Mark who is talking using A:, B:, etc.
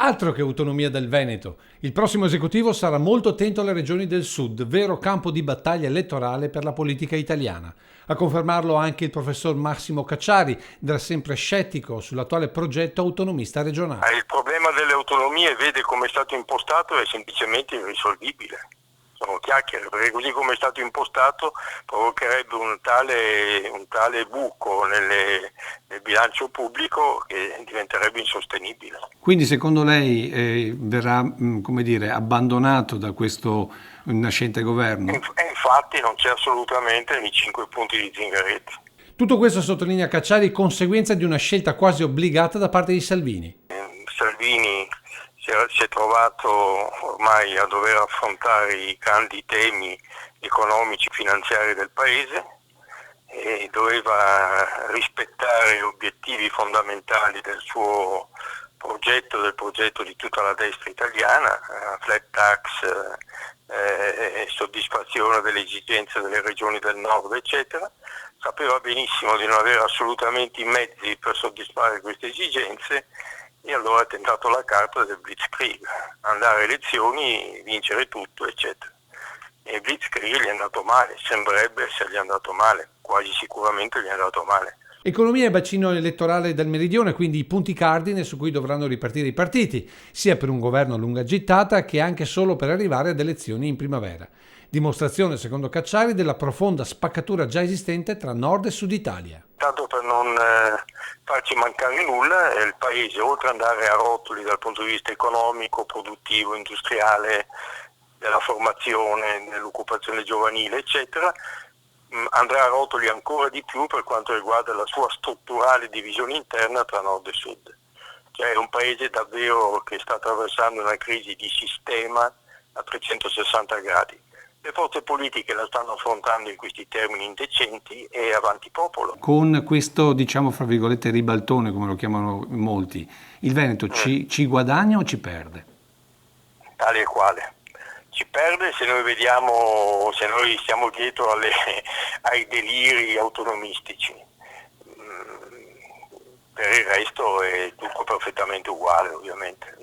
A: Altro che autonomia del Veneto. Il prossimo esecutivo sarà molto attento alle regioni del sud, vero campo di battaglia elettorale per la politica italiana. A confermarlo anche il professor Massimo Cacciari, da sempre scettico sull'attuale progetto autonomista regionale.
B: Il problema delle autonomie, vede come è stato impostato, è semplicemente irrisolvibile. Sono chiacchiere, perché così come è stato impostato provocherebbe un tale buco nel bilancio pubblico che diventerebbe insostenibile.
A: Quindi secondo lei verrà, come dire, abbandonato da questo nascente governo?
B: E infatti non c'è assolutamente nei 5 punti di Zingaretti.
A: Tutto questo, sottolinea Cacciari, conseguenza di una scelta quasi obbligata da parte di Salvini.
B: Salvini si è trovato ormai a dover affrontare i grandi temi economici e finanziari del Paese e doveva rispettare obiettivi fondamentali del suo progetto, del progetto di tutta la destra italiana, flat tax, soddisfazione delle esigenze delle regioni del nord, eccetera. Sapeva benissimo di non avere assolutamente i mezzi per soddisfare queste esigenze e allora ha tentato la carta del Blitzkrieg, andare a elezioni, vincere tutto, eccetera. E il Blitzkrieg gli è andato male, sembrerebbe essergli andato male, quasi sicuramente gli è andato male.
A: Economia e bacino elettorale del meridione, quindi i punti cardine su cui dovranno ripartire i partiti, sia per un governo a lunga gittata che anche solo per arrivare ad elezioni in primavera. Dimostrazione, secondo Cacciari, della profonda spaccatura già esistente tra nord e sud Italia.
B: Tanto per non farci mancare nulla, il Paese, oltre ad andare a rotoli dal punto di vista economico, produttivo, industriale, della formazione, dell'occupazione giovanile, eccetera, andrà a rotoli ancora di più per quanto riguarda la sua strutturale divisione interna tra nord e sud. Cioè è un paese davvero che sta attraversando una crisi di sistema a 360 gradi. Le forze politiche la stanno affrontando in questi termini indecenti e avanti popolo.
A: Con questo, diciamo, fra virgolette, ribaltone, come lo chiamano molti, il Veneto ci guadagna o ci perde?
B: Tale e quale. Ci perde se noi vediamo, se noi stiamo dietro ai deliri autonomistici. Per il resto è tutto perfettamente uguale, ovviamente.